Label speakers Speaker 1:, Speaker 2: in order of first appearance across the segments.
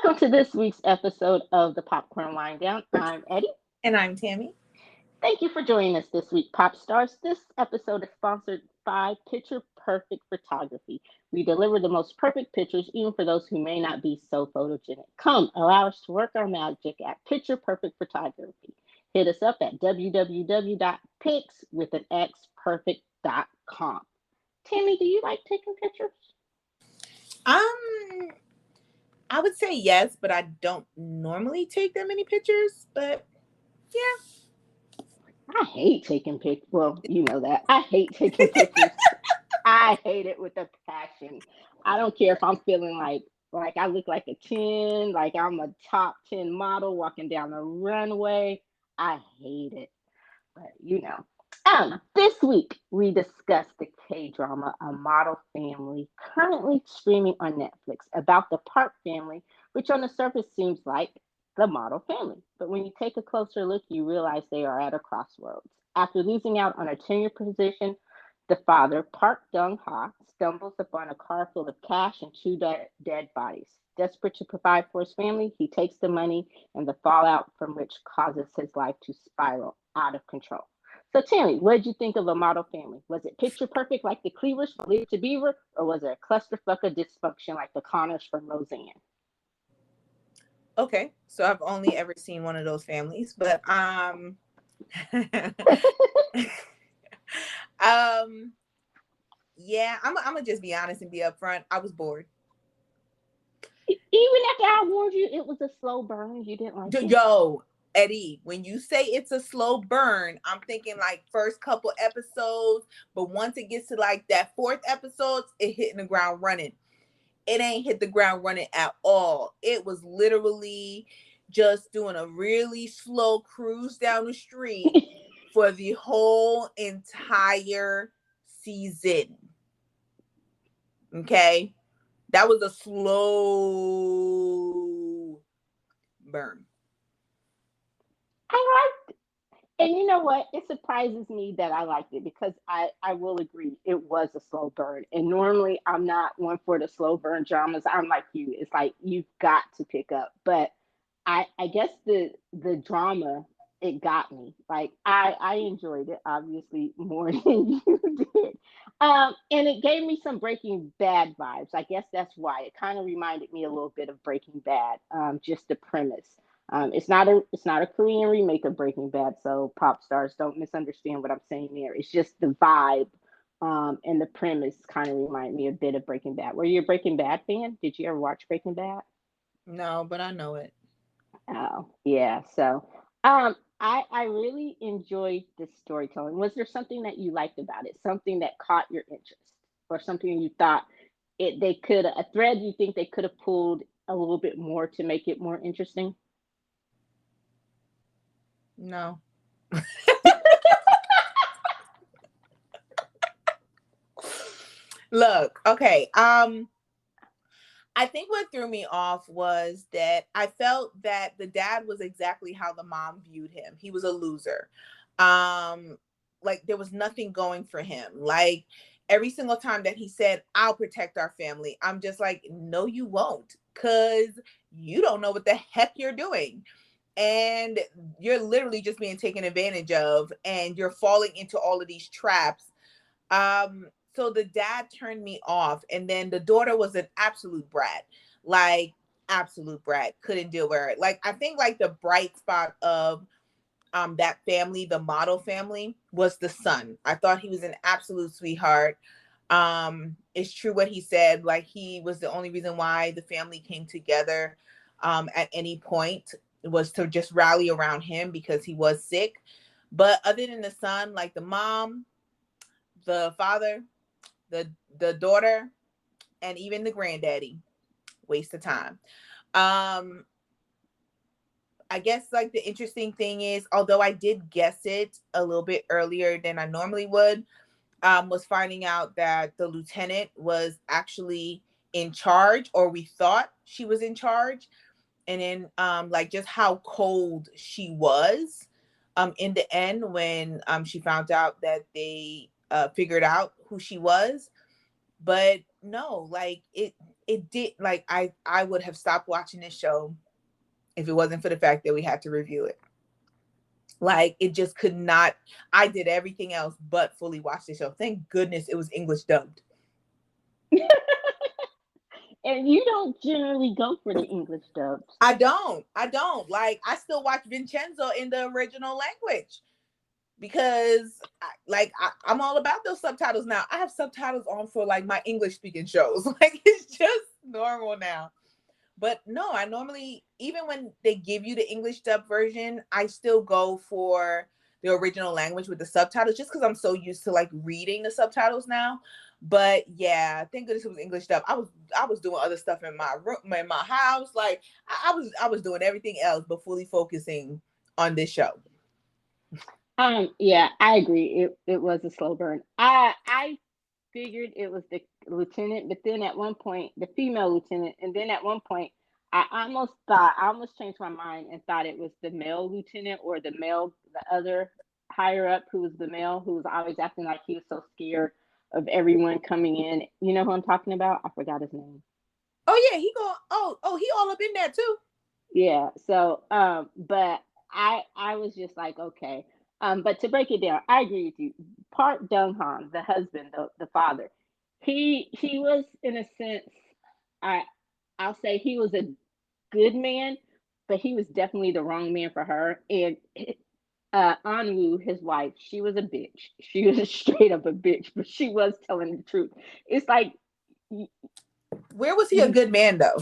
Speaker 1: Welcome to this week's episode of the Popcorn Wind Down. I'm Eddie.
Speaker 2: And I'm Tammy.
Speaker 1: Thank you for joining us this week, Pop Stars. This episode is sponsored by Picture Perfect Photography. We deliver the most perfect pictures, even for those who may not be so photogenic. Come, allow us to work our magic at Picture Perfect Photography. Hit us up at www.pixwithanxperfect.com. Tammy, do you like taking pictures?
Speaker 2: I would say yes, but I don't normally take that many pictures. But yeah,
Speaker 1: I hate taking pictures. Well, you know that. I hate taking pictures. I hate it with a passion. I don't care if I'm feeling like I look like a 10, like I'm a top 10 model walking down the runway. I hate it. But this week we discussed the K-drama A Model Family, currently streaming on Netflix, about the Park family, which on the surface seems like the model family. But when you take a closer look, you realize they are at a crossroads. After losing out on a tenure position, the father, Park Dong-ha, stumbles upon a car full of cash and two dead bodies. Desperate to provide for his family, he takes the money and the fallout from which causes his life to spiral out of control. So, Tammy, what did you think of A Model Family? Was it picture perfect like the Cleavers from Leave to Beaver, or was it a clusterfuck of dysfunction like the Connors from Roseanne?
Speaker 2: okay. So I've only ever seen one of those families, but yeah, I'm gonna just be honest and be upfront. I was bored.
Speaker 1: Even after I warned you, it was a slow burn. You didn't like it.
Speaker 2: Yo, Eddie, when you say it's a slow burn, I'm thinking like first couple episodes, but once it gets to like that fourth episode, it hitting the ground running. It ain't hit the ground running at all. It was literally just doing a really slow cruise down the street for the whole entire season. Okay? That was a slow burn.
Speaker 1: I liked it. And you know what? It surprises me that I liked it because I will agree it was a slow burn. And normally I'm not one for the slow burn dramas. I'm like you. It's like you've got to pick up. But I guess the drama, it got me. Like I enjoyed it obviously more than you did. And it gave me some Breaking Bad vibes. I guess that's why. It kind of reminded me a little bit of Breaking Bad. Just the premise. It's not a Korean remake of Breaking Bad, so pop stars don't misunderstand what I'm saying there. It's just the vibe, and the premise kind of remind me a bit of Breaking Bad. Were you a Breaking Bad fan? Did you ever watch Breaking Bad?
Speaker 2: No, but I know it.
Speaker 1: Oh, yeah. So, I really enjoyed the storytelling. Was there something that you liked about it? Something that caught your interest, or something you thought they could a thread you think they could have pulled a little bit more to make it more interesting?
Speaker 2: No. Look, okay. I think what threw me off was that I felt that the dad was exactly how the mom viewed him. He was a loser. Um, like there was nothing going for him. Like every single time that he said, "I'll protect our family," I'm just like, "No, you won't, because you don't know what the heck you're doing." And you're literally just being taken advantage of, and you're falling into all of these traps. So the dad turned me off, and then the daughter was an absolute brat, like absolute brat. Couldn't deal with her. Like I think like the bright spot of that family, the model family, was the son. I thought he was an absolute sweetheart. It's true what he said. Like he was the only reason why the family came together at any point, was to just rally around him because he was sick. But other than the son, like the mom, the father, the the daughter, and even the granddaddy, waste of time. Um, I guess like the interesting thing is, although I did guess it a little bit earlier than I normally would, was finding out that the lieutenant was actually in charge, or we thought she was in charge, and then like just how cold she was in the end when she found out that they figured out who she was. But no, like it did, like, I would have stopped watching this show if it wasn't for the fact that we had to review it. Like, it just could not. I did everything else but fully watch the show. Thank goodness it was English dubbed.
Speaker 1: And you don't generally go for the English dubs.
Speaker 2: I don't like, I still watch Vincenzo in the original language because I'm all about those subtitles now. I have subtitles on for like my English speaking shows. Like, it's just normal now. But no, I normally, even when they give you the English dub version, I still go for the original language with the subtitles just because I'm so used to like reading the subtitles now. But yeah, thank goodness it was English dub. I was doing other stuff in my room, in my house. Like, I was doing everything else but fully focusing on this show.
Speaker 1: Yeah, I agree. It was a slow burn. I figured it was the lieutenant, but then at one point, the female lieutenant, and then at one point, I almost changed my mind and thought it was the male lieutenant or the other higher up who was the male who was always acting like he was so scared of everyone coming in. You know who I'm talking about? I forgot his name.
Speaker 2: Oh yeah, he go. Oh, he all up in there too.
Speaker 1: Yeah. So, but I was just like, okay. But to break it down, I agree with you. Park Dung Han, the husband, the father, he was in a sense, I I'll say he was a good man, but he was definitely the wrong man for her. And Anwu, his wife, she was a bitch. She was straight up a bitch, but she was telling the truth. It's like
Speaker 2: Where was he a good man though?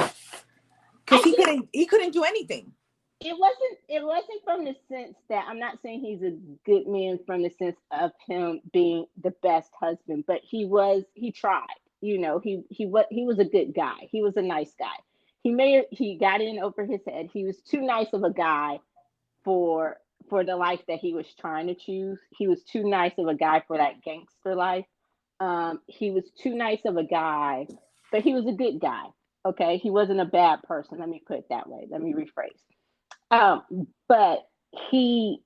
Speaker 2: Because
Speaker 1: I
Speaker 2: he couldn't do anything.
Speaker 1: It wasn't from the sense that I'm not saying he's a good man from the sense of him being the best husband, but he tried. He was a good guy. He was a nice guy. He got in over his head. He was too nice of a guy for the life that he was trying to choose. He was too nice of a guy for that gangster life. He was too nice of a guy, but he was a good guy. Okay, he wasn't a bad person. Let me put it that way. Let me rephrase. But he,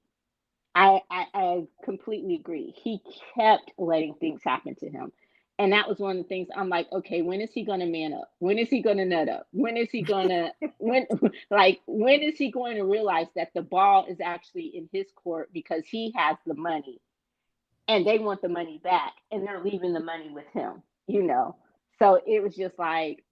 Speaker 1: I completely agree. He kept letting things happen to him. And that was one of the things I'm like, okay, when is he going to man up? When is he going to nut up? When is he going to, when is he going to realize that the ball is actually in his court because he has the money and they want the money back and they're leaving the money with him, you know? So it was just like,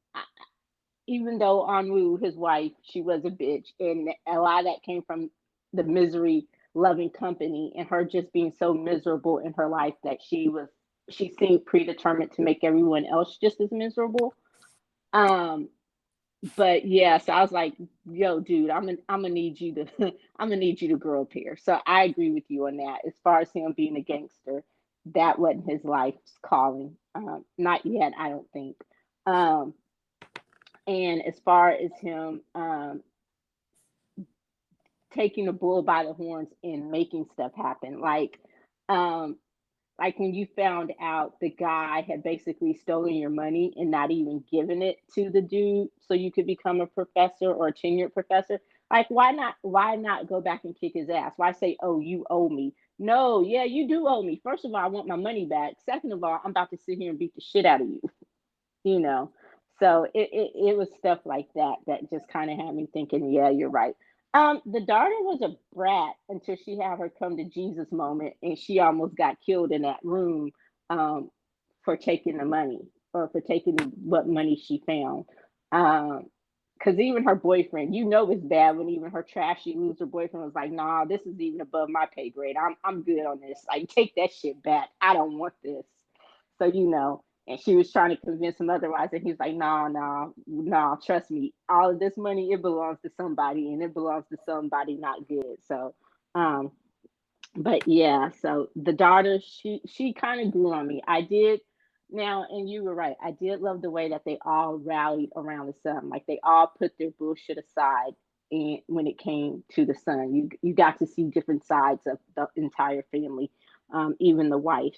Speaker 1: even though Anwu, his wife, she was a bitch, and a lot of that came from the misery loving company and her just being so miserable in her life that she seemed predetermined to make everyone else just as miserable. Um, but yeah, so I was like, yo, dude, I'm gonna need you to I'm gonna need you to grow up here. So I agree with you on that. As far as him being a gangster, that wasn't his life's calling. Not yet, I don't think. Um, and as far as him taking the bull by the horns and making stuff happen, um, like when you found out the guy had basically stolen your money and not even given it to the dude so you could become a professor or a tenured professor. Like, why not go back and kick his ass? Why say, oh, you owe me? No, yeah, you do owe me. First of all, I want my money back. Second of all, I'm about to sit here and beat the shit out of you. you know so it was stuff like that that just kind of had me thinking, yeah, you're right. The daughter was a brat until she had her come to Jesus moment, and she almost got killed in that room, um for taking the money, or for taking what money she found. Because even her boyfriend, it's bad when even her trashy loser boyfriend was like, nah, this is even above my pay grade. I'm good on this. Like, take that shit back. I don't want this. So, and she was trying to convince him otherwise. And he's like, no, no, no, trust me. All of this money, it belongs to somebody, and it belongs to somebody not good. So, um, but yeah, so the daughter, she kind of grew on me. I did. Now, and you were right. I did love the way that they all rallied around the son. Like, they all put their bullshit aside, and when it came to the son, you got to see different sides of the entire family, even the wife.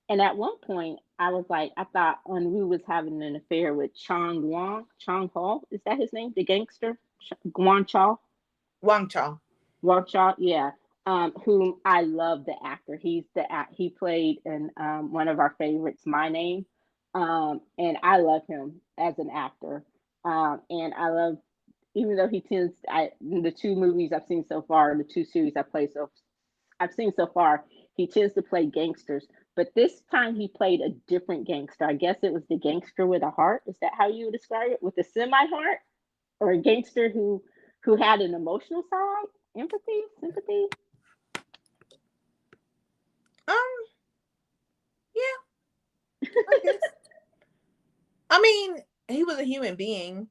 Speaker 1: And at one point, I was like, I thought Unru was having an affair with Chong Hall. Is that his name? The gangster, Guan Chaw.
Speaker 2: Wang Chao.
Speaker 1: Workshop, yeah. Whom I love, the actor. He played in one of our favorites, My Name, and I love him. as an actor. And I love, even though he tends, the two movies I've seen so far, the two series I've seen so far, he tends to play gangsters. But this time he played a different gangster. I guess it was the gangster with a heart. Is that how you would describe it? With a semi heart, or a gangster who had an emotional side, empathy, sympathy.
Speaker 2: Um, yeah, I guess. I mean, he was a human being,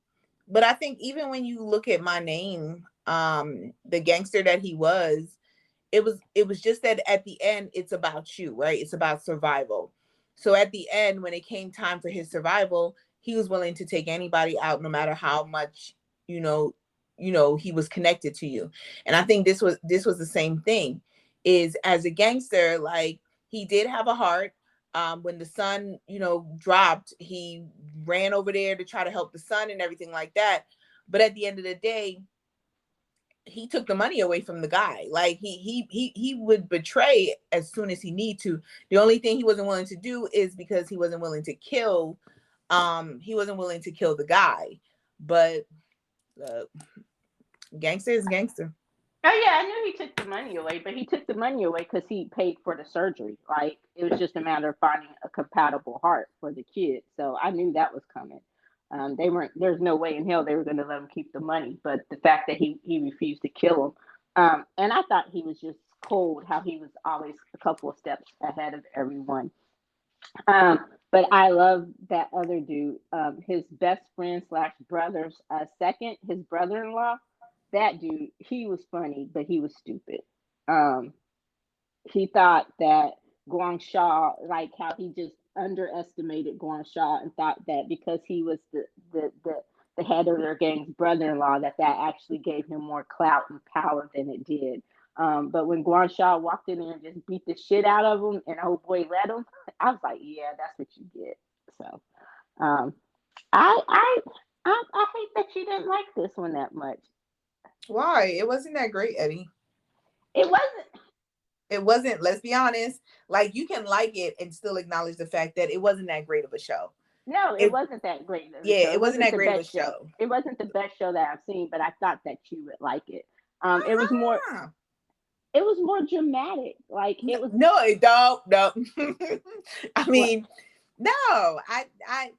Speaker 2: but I think even when you look at My Name, the gangster that he was, it was just that at the end it's about you, right? It's about survival. So at the end, when it came time for his survival, he was willing to take anybody out, no matter how much you know he was connected to you. And I think this was the same thing. Is, as a gangster, like, he did have a heart. When the son dropped, he ran over there to try to help the son and everything like that. But at the end of the day, he took the money away from the guy. Like, he would betray as soon as he need to. The only thing he wasn't willing to do is because he wasn't willing to kill. He wasn't willing to kill the guy. But uh, gangster is gangster.
Speaker 1: Oh yeah, I knew he took the money away, but he took the money away because he paid for the surgery. Like, it was just a matter of finding a compatible heart for the kid. So I knew that was coming. They weren't. There's no way in hell they were going to let him keep the money. But the fact that he refused to kill him, and I thought he was just cold. How he was always a couple of steps ahead of everyone. But I love that other dude, his best friend slash brother's second, his brother-in-law. That dude, he was funny, but he was stupid. Um, he thought that Guang Sha, like how he just underestimated Guang Sha and thought that because he was the head of their gang's brother-in-law, that actually gave him more clout and power than it did. But when Guan Shaw walked in there and just beat the shit out of him, and old boy let him, I was like, yeah, that's what you get. So, um, I, I, I hate that you didn't like this one that much.
Speaker 2: Why? It wasn't that great, Eddie.
Speaker 1: It wasn't.
Speaker 2: It wasn't. Let's be honest. Like, you can like it and still acknowledge the fact that it wasn't that great of a show.
Speaker 1: No, it
Speaker 2: It
Speaker 1: wasn't that great of a
Speaker 2: Yeah,
Speaker 1: show.
Speaker 2: it
Speaker 1: It
Speaker 2: wasn't
Speaker 1: wasn't
Speaker 2: that
Speaker 1: the
Speaker 2: great of a
Speaker 1: best show.
Speaker 2: show.
Speaker 1: It wasn't the best show that I've seen, but I thought that you would like it. It was more.
Speaker 2: Uh-huh.
Speaker 1: It was more dramatic. Like,
Speaker 2: No,
Speaker 1: it was.
Speaker 2: no, it don't. No. I
Speaker 1: What?
Speaker 2: mean, no. I, I,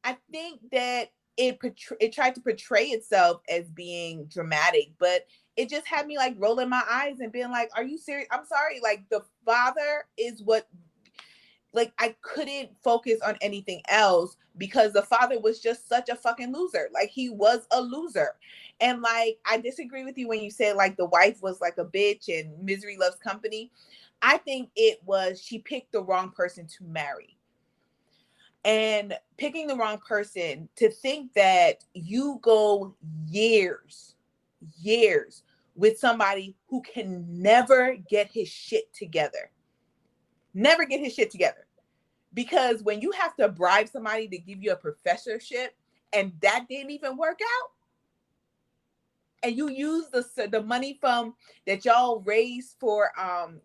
Speaker 2: I think that it tried to portray itself as being dramatic, but it just had me like rolling my eyes and being like, "Are you serious?" I'm sorry. Like, the father is what. Like, I couldn't focus on anything else because the father was just such a fucking loser. Like, he was a loser. And like, I disagree with you when you said like the wife was like a bitch and misery loves company. I think it was she picked the wrong person to marry. And picking the wrong person, to think that you go years with somebody who can never get his shit together. Never get his shit together. Because when you have to bribe somebody to give you a professorship and that didn't even work out, and you use the money from that y'all raised for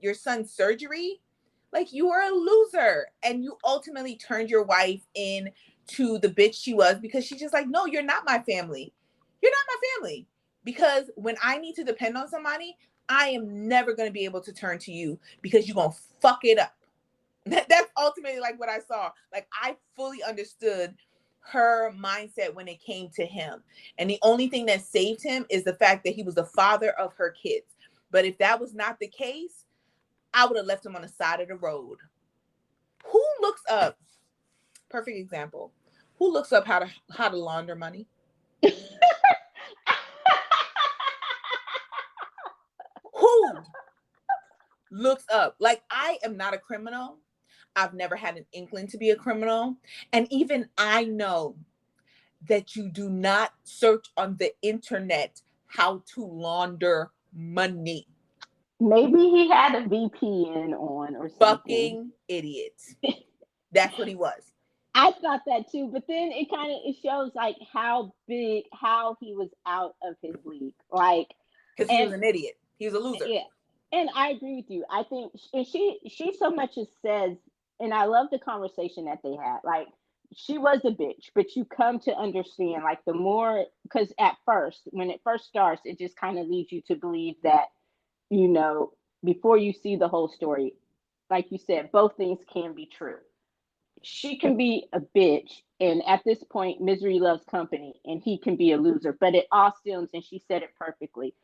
Speaker 2: your son's surgery, like, you are a loser. And you ultimately turned your wife in to the bitch she was, because she's just like, no, you're not my family. You're not my family. Because when I need to depend on somebody, I am never going to be able to turn to you because you're going to fuck it up. That's ultimately like what I saw. Like, I fully understood her mindset when it came to him. And the only thing that saved him is the fact that he was the father of her kids. But if that was not the case, I would have left him on the side of the road. Who looks up? Perfect example. Who looks up how to launder money? Who looks up? Like, I am not a criminal. I've never had an inkling to be a criminal. And even I know that you do not search on the internet how to launder money.
Speaker 1: Maybe he had a VPN on or something.
Speaker 2: Fucking idiot. That's what he was.
Speaker 1: I thought that too, but then it shows like how he was out of his league. Like,
Speaker 2: Because he
Speaker 1: and
Speaker 2: was an idiot. He was a loser.
Speaker 1: yeah, and I agree with you. I think, and she so much as says, and I love the conversation that they had. Like, she was a bitch, but you come to understand, like, the more, because at first, when it first starts, it just kind of leads you to believe that, you know, before you see the whole story, like you said, both things can be true. She can be a bitch, and at this point misery loves company, and he can be a loser, but it all stems, and she said it perfectly.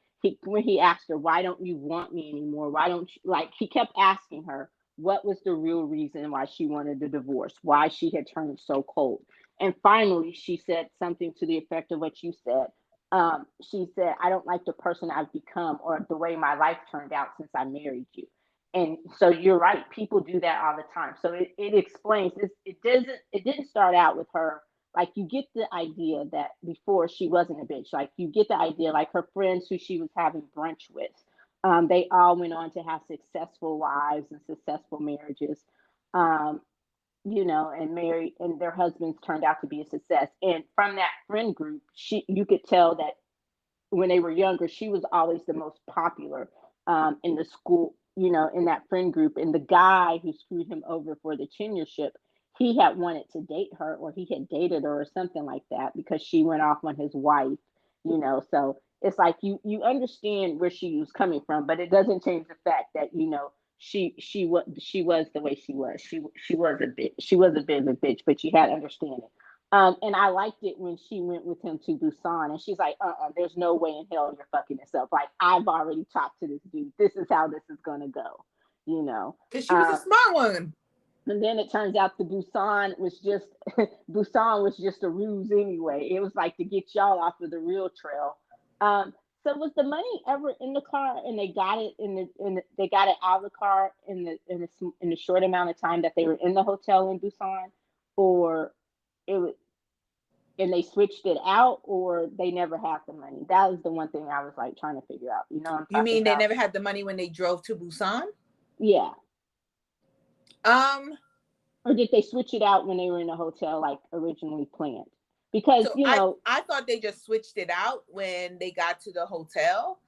Speaker 1: When he asked her, why don't you want me anymore, why don't you, like, he kept asking her what was the real reason why she wanted the divorce, why she had turned so cold. And finally she said something to the effect of what you said. She said, I don't like the person I've become or the way my life turned out since I married you. And so you're right, people do that all the time. So it explains this. It didn't start out with her, like, you get the idea that before she wasn't a bitch. Like, you get the idea, like, her friends who she was having brunch with, they all went on to have successful lives and successful marriages, um, and married, and their husbands turned out to be a success. And from that friend group, you could tell that when they were younger, she was always the most popular, in the school, in that friend group. And the guy who screwed him over for the tenureship, he had wanted to date her, or he had dated her, or something like that, because she went off on his wife. So it's like you understand where she was coming from, but it doesn't change the fact that, she was the way she was. She was a bitch. She was a bit of a bitch, but you had to understand it. And I liked it when she went with him to Busan, and she's like, there's no way in hell you're fucking this up. Like, I've already talked to this dude. This is how this is gonna go, you know.
Speaker 2: Because she was a smart one.
Speaker 1: And then it turns out the Busan was just Busan was just a ruse anyway. It was like to get y'all off of the real trail. Um, so was the money ever in the car, and they got it they got it out of the car in the short amount of time that they were in the hotel in Busan, or it was, and they switched it out, or they never had the money? That was the one thing I was like trying to figure out. You know what I'm
Speaker 2: You
Speaker 1: talking
Speaker 2: mean they
Speaker 1: about?
Speaker 2: never had the money when they drove to Busan?
Speaker 1: Yeah.
Speaker 2: Um,
Speaker 1: Or did they switch it out when they were in the hotel, like originally planned? Because,
Speaker 2: so I thought they just switched it out when they got to the hotel.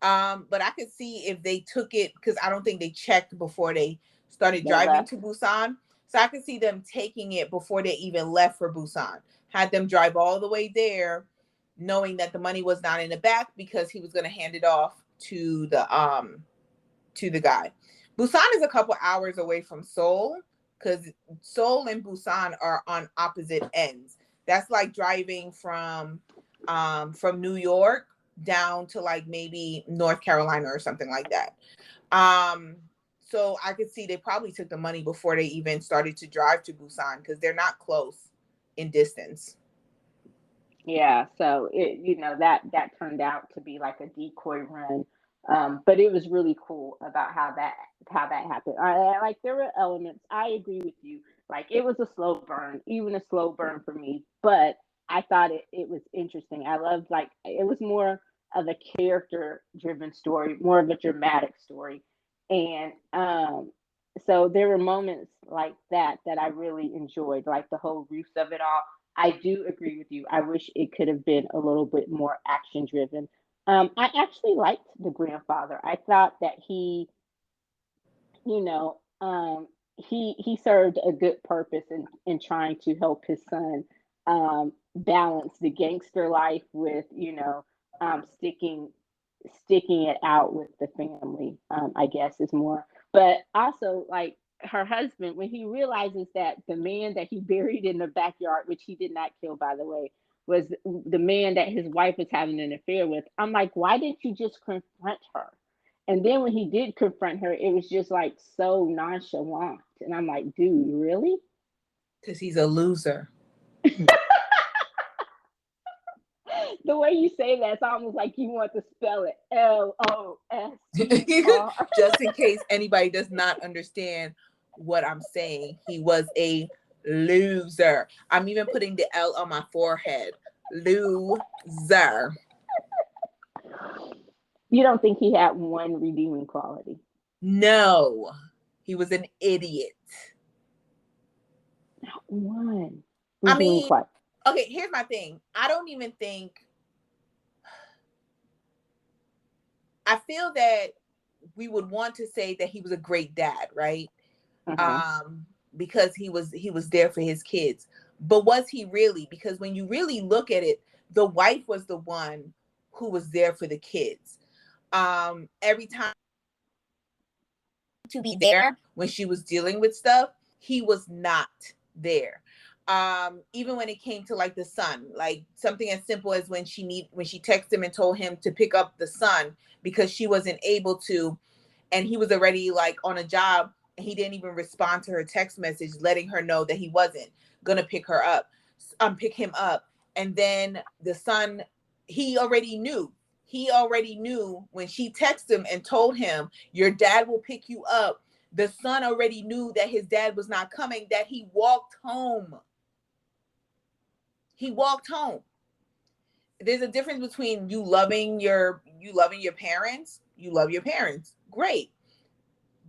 Speaker 2: But I could see if they took it, because I don't think they checked before they started
Speaker 1: they
Speaker 2: driving
Speaker 1: left.
Speaker 2: to Busan. So I could see them taking it before they even left for Busan. Had them drive all the way there, knowing that the money was not in the back because he was going to hand it off to the guy. Busan is a couple hours away from Seoul, because Seoul and Busan are on opposite ends. That's like driving from New York down to like maybe North Carolina or something like that. Um, so I could see they probably took the money before they even started to drive to Busan, because they're not close in distance.
Speaker 1: Yeah, so that turned out to be like a decoy run, but it was really cool about how that happened. Like, there were elements. I agree with you. Like, it was a slow burn, even a slow burn for me, but I thought it was interesting. I loved, like, it was more of a character driven story, more of a dramatic story, and so there were moments like that I really enjoyed, like the whole ruse of it all. I do agree with you. I wish it could have been a little bit more action driven. I actually liked the grandfather. I thought that you know, he served a good purpose in trying to help his son, balance the gangster life with, sticking it out with the family. I guess is more, but also, like, her husband, when he realizes that the man that he buried in the backyard, which he did not kill, by the way, was the man that his wife was having an affair with. I'm like, why didn't you just confront her? And then when he did confront her, it was just like so nonchalant. And I'm like, dude, really?
Speaker 2: Because he's a loser.
Speaker 1: The way you say that, it's almost like you want to spell it LOSER.
Speaker 2: Just in case anybody does not understand what I'm saying, he was a loser. I'm even putting the L on my forehead. Loser.
Speaker 1: You don't think he had one redeeming quality?
Speaker 2: No, he was an idiot.
Speaker 1: Not one
Speaker 2: I
Speaker 1: redeeming
Speaker 2: mean,
Speaker 1: quality.
Speaker 2: okay, here's my thing. I don't even think, I feel that we would want to say that he was a great dad, right?
Speaker 1: Uh-huh.
Speaker 2: Um, because he was there for his kids. But was he really? Because when you really look at it, the wife was the one who was there for the kids. Every time to be there when she was dealing with stuff, he was not there. Even when it came to like the son, like something as simple as when she texted him and told him to pick up the son because she wasn't able to, and he was already like on a job, and he didn't even respond to her text message letting her know that he wasn't gonna pick him up. And then the son, he already knew. He already knew when she texted him and told him, your dad will pick you up. The son already knew that his dad was not coming, that he walked home. He walked home. There's a difference between you loving your parents. You love your parents. Great.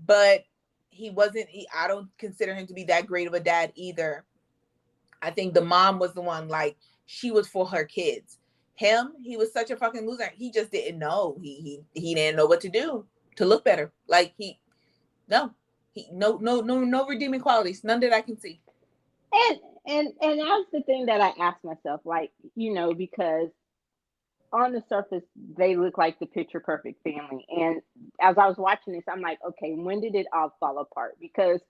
Speaker 2: But I don't consider him to be that great of a dad either. I think the mom was the one, like, she was for her kids. Him, he was such a fucking loser. He just didn't know. He didn't know what to do to look better. Like no redeeming qualities. None that I can see.
Speaker 1: And that's the thing that I asked myself, like, because on the surface they look like the picture perfect family, and as I was watching this, I'm like, okay, when did it all fall apart? Because,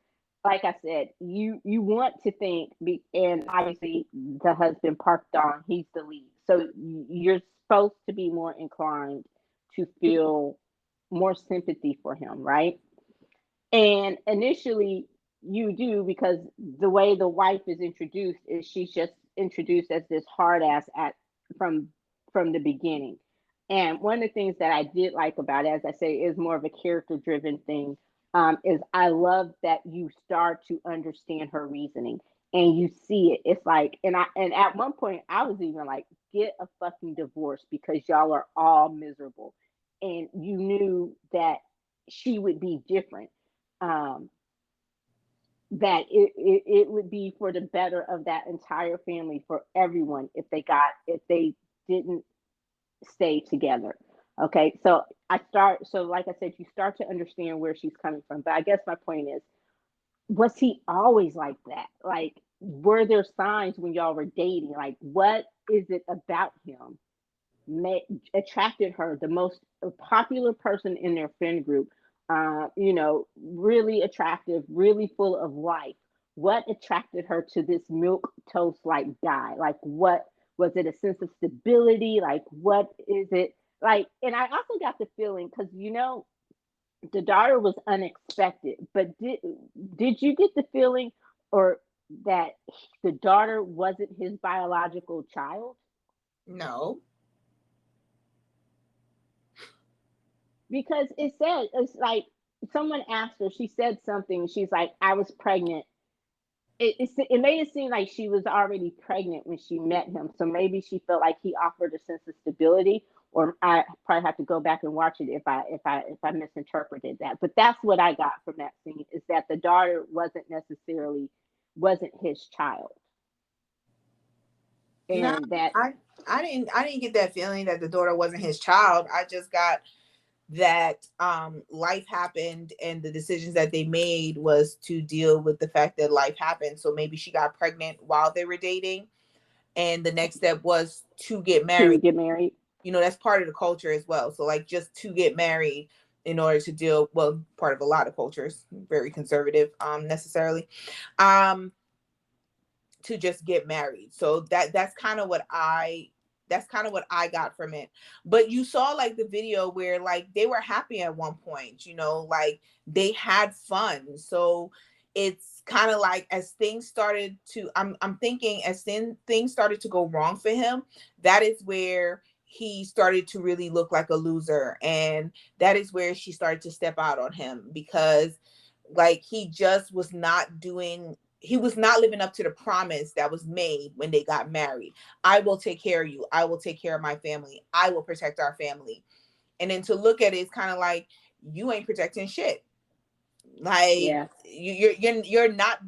Speaker 1: like I said, you want to think, and obviously the husband Park Dong, he's the lead, so you're supposed to be more inclined to feel more sympathy for him, right? And initially you do, because the way the wife is introduced is she's just introduced as this hard ass at from from the beginning. And one of the things that I did like about it, as I say, is more of a character driven thing. Is I love that you start to understand her reasoning and you see it. It's like, and at one point I was even like, get a fucking divorce because y'all are all miserable. And you knew that she would be different, um, that it would be for the better of that entire family, for everyone, if they didn't stay together. Okay, so like I said, you start to understand where she's coming from. But I guess my point is, was he always like that? Like, were there signs when y'all were dating? Like, what is it about him attracted her, the most popular person in their friend group, really attractive, really full of life? What attracted her to this milk toast like guy? Like, what was it? A sense of stability? Like, what is it? Like, and I also got the feeling, because the daughter was unexpected, but did you get the feeling, or that the daughter wasn't his biological child?
Speaker 2: No.
Speaker 1: Because it's like, someone asked her, she said something, she's like, I was pregnant. It made it seem like she was already pregnant when she met him, so maybe she felt like he offered a sense of stability, or I probably have to go back and watch it if I misinterpreted that. But that's what I got from that scene, is that the daughter wasn't his child,
Speaker 2: No,
Speaker 1: and that.
Speaker 2: I didn't get that feeling that the daughter wasn't his child. I just got that life happened, and the decisions that they made was to deal with the fact that life happened. So maybe she got pregnant while they were dating, and the next step was to get married. That's part of the culture as well. So, like, just to get married in order to deal, well, part of a lot of cultures, very conservative, necessarily, to just get married. So that's kind of what I got from it. But you saw like the video where like they were happy at one point, like they had fun. So it's kind of like, as things started to, I'm thinking, as things started to go wrong for him, that is where he started to really look like a loser. And that is where she started to step out on him, because like he was not living up to the promise that was made when they got married. I will take care of you. I will take care of my family. I will protect our family. And then to look at it, it's kind of like, you ain't protecting shit. Like,
Speaker 1: Yeah.
Speaker 2: you're not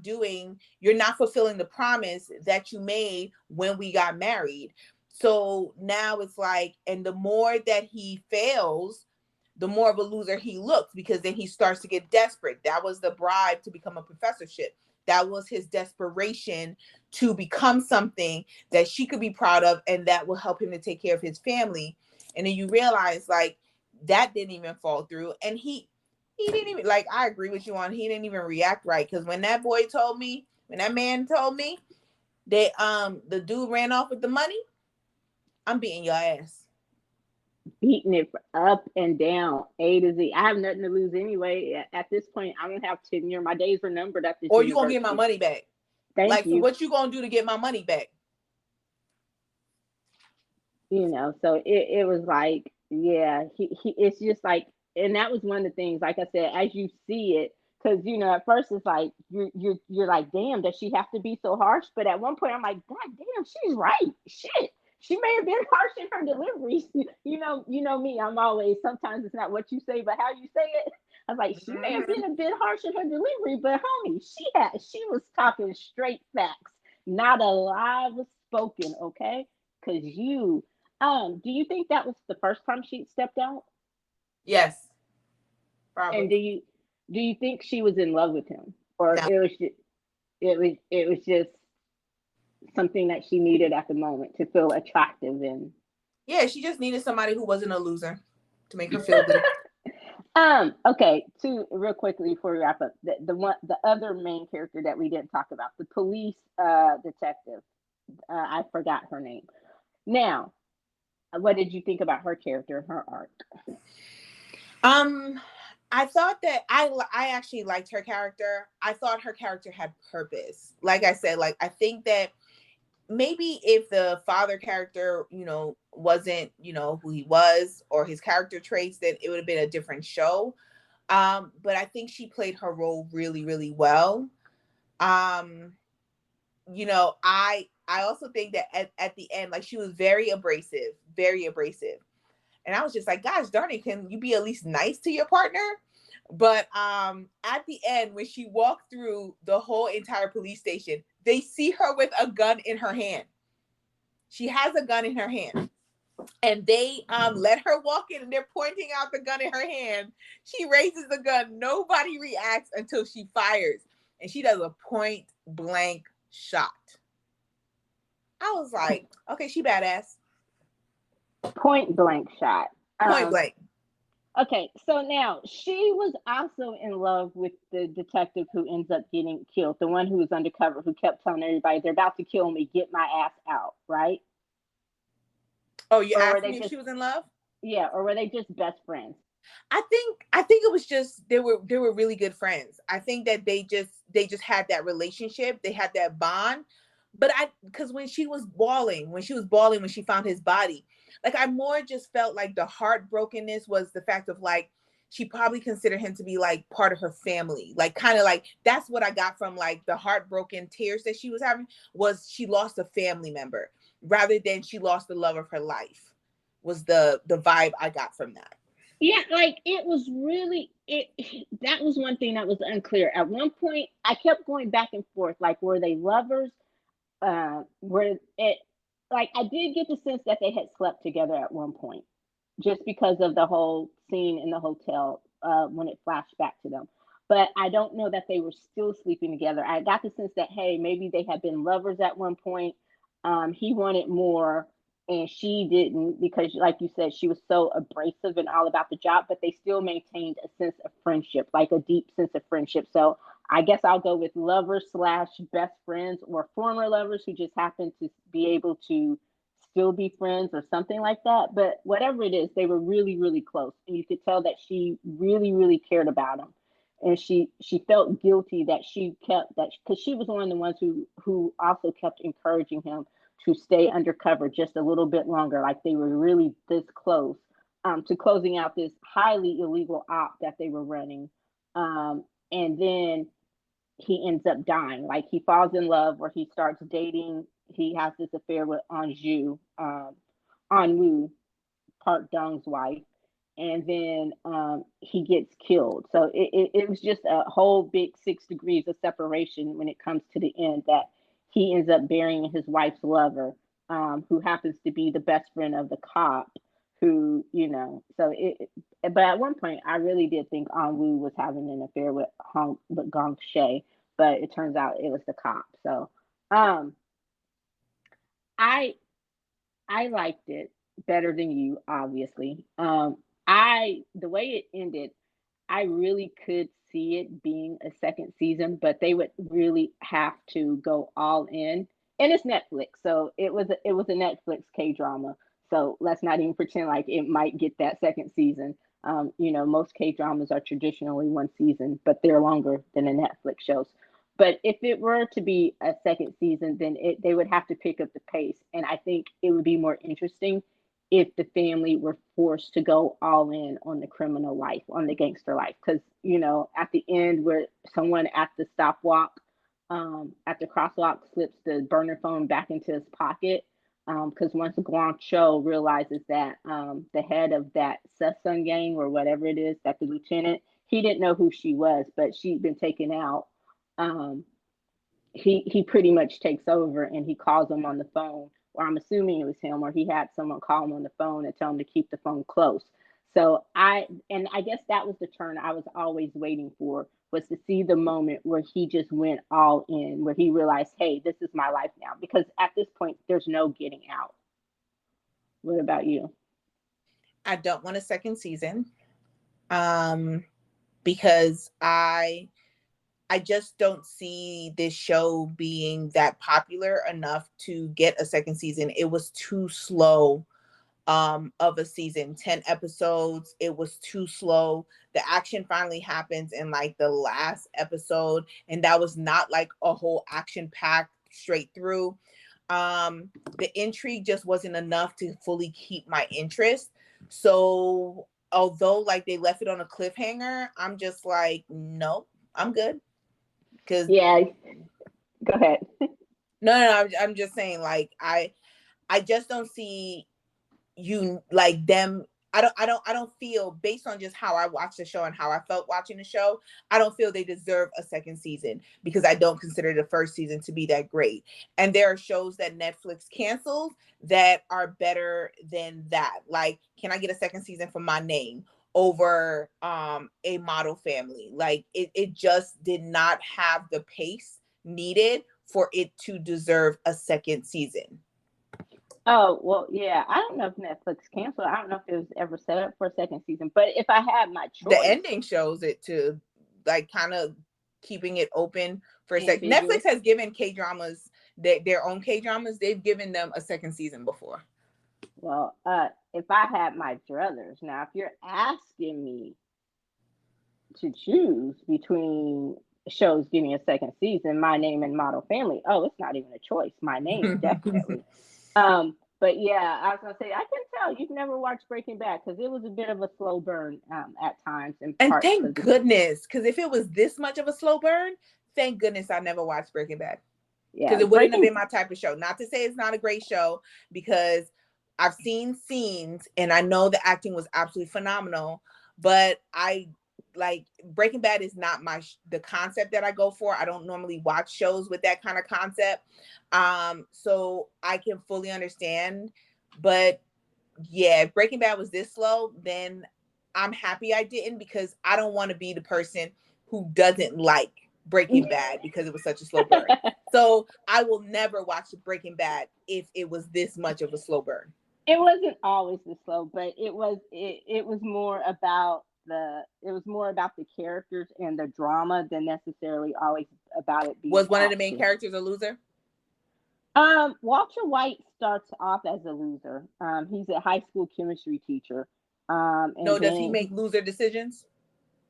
Speaker 2: fulfilling the promise that you made when we got married. So now it's like, and the more that he fails, the more of a loser he looks, because then he starts to get desperate. That was the bribe to become a professorship. That was his desperation to become something that she could be proud of, and that will help him to take care of his family. And then you realize like that didn't even fall through, and he didn't even, like, I agree with you on, he didn't even react right, because when that man told me that the dude ran off with the money, I'm beating your ass.
Speaker 1: Beating it up and down, A to Z. I have nothing to lose anyway. At this point, I don't have tenure. My days are numbered at this
Speaker 2: Or you gonna get my
Speaker 1: university.
Speaker 2: money back?
Speaker 1: Thank
Speaker 2: Like, so
Speaker 1: you.
Speaker 2: what you gonna do to get my money back?
Speaker 1: So it was like, yeah, he it's just like, and that was one of the things, like I said, as you see it, because at first it's like you're like, damn, does she have to be so harsh? But at one point I'm like, God damn, she's right. Shit. She may have been harsh in her deliveries. Me, I'm always, sometimes it's not what you say, but how you say it. I was like, she may have been a bit harsh in her delivery, but homie, she was talking straight facts. Not a lie was spoken, okay? Because do you think that was the first time she stepped out?
Speaker 2: Yes,
Speaker 1: And
Speaker 2: probably.
Speaker 1: do you think she was in love with him, or
Speaker 2: No.
Speaker 1: it was just something that she needed at the moment to feel attractive and
Speaker 2: Yeah, she just needed somebody who wasn't a loser to make her feel good.
Speaker 1: Okay, two real quickly before we wrap up. The other main character that we didn't talk about, the police detective. I forgot her name. Now, what did you think about her character, her arc?
Speaker 2: Um, I thought that I actually liked her character. I thought her character had purpose. Like I said, like I think that maybe if the father character, wasn't, who he was, or his character traits, then it would have been a different show. But I think she played her role really, really well. Um, I also think that at the end, like, she was very abrasive, very abrasive. And I was just like, gosh darn it, can you be at least nice to your partner? But at the end, when she walked through the whole entire police station, they see her with a gun in her hand. She has a gun in her hand. And they let her walk in, and they're pointing out the gun in her hand. She raises the gun. Nobody reacts until she fires. And she does a point blank shot. I was like, okay, she badass.
Speaker 1: Point blank shot.
Speaker 2: Point blank.
Speaker 1: Okay, so now she was also in love with the detective who ends up getting killed, the one who was undercover, who kept telling everybody, they're about to kill me, get my ass out, right?
Speaker 2: Oh, you
Speaker 1: Or were
Speaker 2: asked
Speaker 1: they
Speaker 2: me if
Speaker 1: just,
Speaker 2: she was in love?
Speaker 1: yeah, or were they just best friends?
Speaker 2: I think it was just they were really good friends. I think that they just had that relationship. They had that bond. But because when she was bawling when she found his body, like, I more just felt like the heartbrokenness was the fact of, like, she probably considered him to be like part of her family. Like, kind of like, that's what I got from, like, the heartbroken tears that she was having, was she lost a family member rather than she lost the love of her life, was the vibe I got from that.
Speaker 1: Yeah, like it was really it. That was one thing that was unclear. At one point, I kept going back and forth. Like, were they lovers? Were it like I did get the sense that they had slept together at one point, just because of the whole scene in the hotel when it flashed back to them. But I don't know that they were still sleeping together. I got the sense that, hey, maybe they had been lovers at one point. He wanted more and she didn't, because, like you said, she was so abrasive and all about the job, but they still maintained a sense of friendship, like a deep sense of friendship. So I guess I'll go with lovers slash best friends, or former lovers who just happen to be able to still be friends or something like that. But whatever it is, they were really, really close. And you could tell that she really, really cared about him. And she felt guilty that she kept that, because she was one of the ones who also kept encouraging him to stay undercover just a little bit longer. Like, they were really this close to closing out this highly illegal op that they were running. And then he ends up dying. Like, he falls in love, or he starts dating. He has this affair with Anwu, Park Dong's wife, and then he gets killed. So it was just a whole big 6 degrees of separation when it comes to the end, that he ends up burying his wife's lover, who happens to be the best friend of the cop. So but at one point, I really did think Anwu was having an affair with Gong She, but it turns out it was the cop. So Um, I I liked it better than you, obviously. I the way it ended, I really could see it being a second season, but they would really have to go all in. And it's Netflix, so it was a Netflix K drama. So let's not even pretend like it might get that second season. Most K dramas are traditionally one season, but they're longer than the Netflix shows. But if it were to be a second season, then they would have to pick up the pace, and I think it would be more interesting if the family were forced to go all in on the criminal life, on the gangster life. Because, at the end, where someone at the stopwalk, at the crosswalk, slips the burner phone back into his pocket. Because once Guang Cho realizes that the head of that Sessun gang or whatever it is, that the lieutenant, he didn't know who she was, but she'd been taken out. Um, he pretty much takes over and he calls him on the phone, or I'm assuming it was him, or he had someone call him on the phone and tell him to keep the phone close. So I guess that was the turn I was always waiting for, was to see the moment where he just went all in, where he realized, hey, this is my life now, because at this point there's no getting out. What about you?
Speaker 2: I don't want a second season. Because I just don't see this show being that popular enough to get a second season. It was too slow of a season, 10 episodes. It was too slow. The action finally happens in like the last episode, and that was not like a whole action pack straight through. The intrigue just wasn't enough to fully keep my interest. So although like they left it on a cliffhanger, I'm just like, no, I'm good. Because
Speaker 1: Yeah, go ahead.
Speaker 2: no, I'm just saying, like, I just don't see you like them. I don't feel, based on just how I watched the show and how I felt watching the show, I don't feel they deserve a second season, because I don't consider the first season to be that great. And there are shows that Netflix cancels that are better than that. Like, can I get a second season for My Name over A Model Family? Like, it just did not have the pace needed for it to deserve a second season.
Speaker 1: Oh, well, yeah. I don't know if Netflix canceled. I don't know if it was ever set up for a second season. But if I had my
Speaker 2: The
Speaker 1: choice,
Speaker 2: ending shows it to, like, kind of keeping it open for a sec. Netflix
Speaker 1: ambiguous.
Speaker 2: has given K dramas their own K dramas. They've given them a second season before.
Speaker 1: Well, if I had my druthers, now if you're asking me to choose between shows getting a second season, My Name and Model Family, oh, it's not even a choice. My Name, definitely. But yeah, I was gonna say I can tell you've never watched Breaking Bad, because it was a bit of a slow burn at times, in
Speaker 2: And
Speaker 1: parts
Speaker 2: thank
Speaker 1: because
Speaker 2: goodness, because if it was this much of a slow burn, thank goodness I never watched Breaking Bad, because
Speaker 1: yeah,
Speaker 2: it wouldn't have
Speaker 1: Breaking
Speaker 2: been my type of show. Not to say it's not a great show, because I've seen scenes and I know the acting was absolutely phenomenal, but I like Breaking Bad is not the concept that I go for. I don't normally watch shows with that kind of concept. So I can fully understand, but yeah, if Breaking Bad was this slow, then I'm happy I didn't, because I don't want to be the person who doesn't like Breaking Bad because it was such a slow burn. So I will never watch Breaking Bad if it was this much of a slow burn.
Speaker 1: it wasn't always this slow, but it was more about the characters and the drama than necessarily always about it being
Speaker 2: Was one of the main
Speaker 1: action.
Speaker 2: characters a loser?
Speaker 1: Walter White starts off as a loser. He's a high school chemistry teacher.
Speaker 2: No,
Speaker 1: And
Speaker 2: does he
Speaker 1: then
Speaker 2: make loser decisions?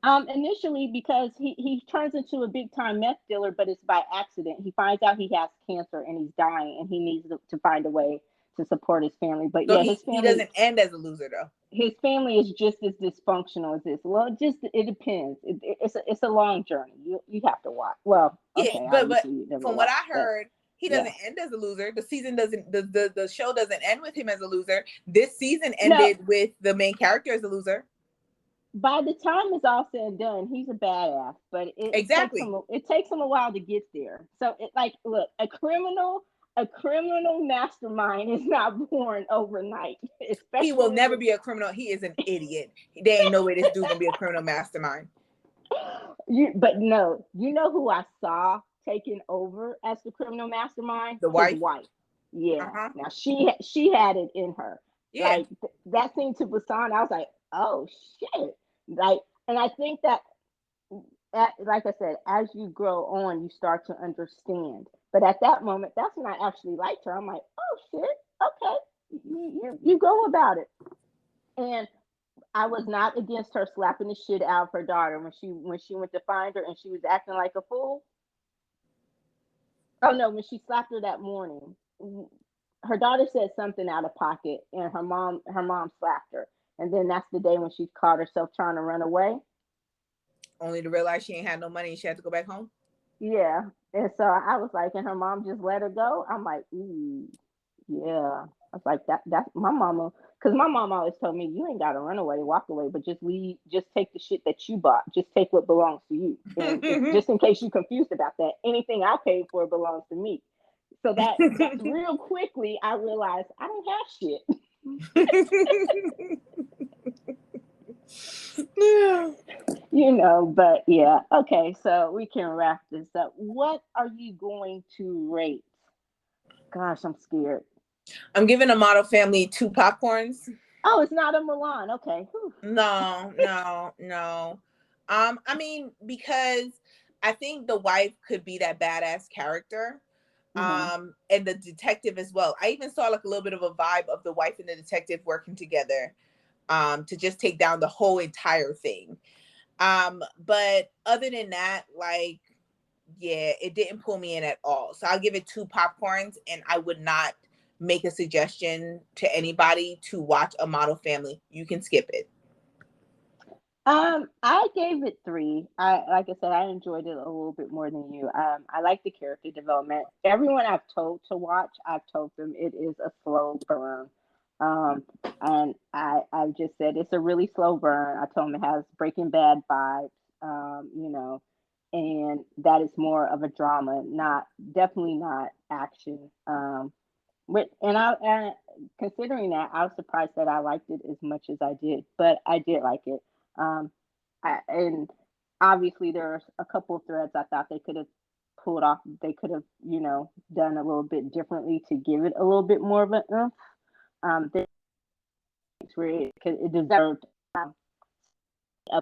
Speaker 1: initially, because he turns into a big time meth dealer, but it's by accident. He finds out he has cancer and he's dying, and he needs to find a way to support his family. But
Speaker 2: So
Speaker 1: yeah,
Speaker 2: he doesn't end as a loser though.
Speaker 1: his family is just as dysfunctional as this. Well, it depends. It's a long journey. You have to watch. Well,
Speaker 2: Yeah,
Speaker 1: okay,
Speaker 2: but
Speaker 1: obviously you never
Speaker 2: from what
Speaker 1: watched,
Speaker 2: I
Speaker 1: but
Speaker 2: heard, he
Speaker 1: yeah.
Speaker 2: doesn't end as a loser. The season doesn't the show doesn't end with him as a loser. This season
Speaker 1: No,
Speaker 2: ended with the main character as a loser.
Speaker 1: by the time it's all said and done, he's a badass. But
Speaker 2: Exactly.
Speaker 1: it takes him a while to get there. So it like look, a criminal mastermind is not born overnight,
Speaker 2: He will
Speaker 1: especially
Speaker 2: never
Speaker 1: with
Speaker 2: be a criminal. He is an idiot. There ain't no way this dude gonna be a criminal mastermind.
Speaker 1: you. But no, you know who I saw taken over as the criminal mastermind?
Speaker 2: The
Speaker 1: His
Speaker 2: wife.
Speaker 1: wife. Yeah.
Speaker 2: Uh-huh.
Speaker 1: Now she had it in her.
Speaker 2: Yeah.
Speaker 1: Like that scene to Busan, I was like, oh shit. Like, and I think that, like I said, as you grow on, you start to understand. But at that moment, that's when I actually liked her. I'm like, oh shit, okay, you go about it. And I was not against her slapping the shit out of her daughter when she went to find her and she was acting like a fool. Oh no, when she slapped her that morning, her daughter said something out of pocket, and her mom slapped her. And then that's the day when she caught herself trying to run away.
Speaker 2: Only to realize she ain't had no money and she had to go back home.
Speaker 1: Yeah, and so I was like, and her mom just let her go. I'm like, ooh, yeah. I was like, that's my mama, because my mom always told me, you ain't got to run away, walk away, but just leave, just take the shit that you bought, just take what belongs to you. And just in case you're confused about that, anything I paid for belongs to me. So that's real quickly I realized I don't have shit. But yeah. Okay, so we can wrap this up. What are you going to rate? Gosh, I'm scared.
Speaker 2: I'm giving a model family 2 popcorns.
Speaker 1: Oh, it's not a Milan. Okay. Whew.
Speaker 2: No. I mean, because I think the wife could be that badass character. And the detective as well. I even saw like a little bit of a vibe of the wife and the detective working together to just take down the whole entire thing. But other than that, like, yeah, it didn't pull me in at all. So I'll give it 2 popcorns, and I would not make a suggestion to anybody to watch a model family. You can skip it.
Speaker 1: I gave it 3. I like I said, I enjoyed it a little bit more than you. I like the character development. Everyone I've told to watch, I've told them it is a slow burn. Um, and I've just said it's a really slow burn. I told them it has Breaking Bad vibes, and that is more of a drama, not definitely not action. And considering that, I was surprised that I liked it as much as I did, but I did like it. Um, and obviously there's a couple of threads I thought they could have pulled off. They could have, done a little bit differently to give it a little bit more of an oomph. Where it deserved up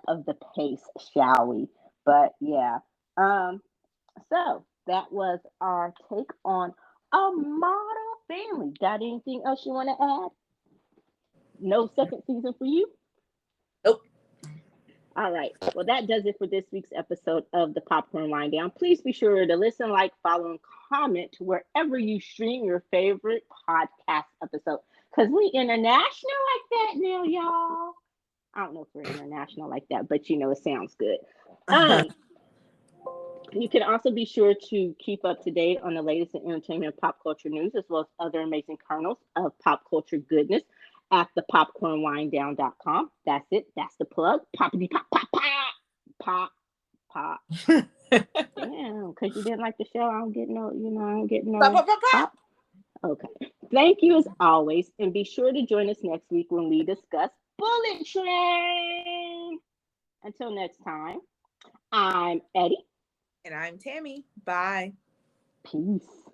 Speaker 1: of the pace, shall we? But yeah. So that was our take on a model family. Got anything else you want to add? No second season for you?
Speaker 2: Nope.
Speaker 1: All right. Well, that does it for this week's episode of the Popcorn Wind Down. Please be sure to listen, like, follow, and comment wherever you stream your favorite podcast episode. Because we international like that now, y'all. I don't know if we're international like that, but it sounds good. You can also be sure to keep up to date on the latest in entertainment and pop culture news, as well as other amazing kernels of pop culture goodness at thepopcornwinddown.com. That's it. That's the plug. Poppity pop, pop, pop, pop, pop. Damn, because you didn't like the show, I don't get no, I don't get no
Speaker 2: Pop, pop, pop, pop.
Speaker 1: Okay. Thank you as always, and be sure to join us next week when we discuss Bullet Train. Until next time, I'm Eddie.
Speaker 2: And I'm Tammy. Bye.
Speaker 1: Peace.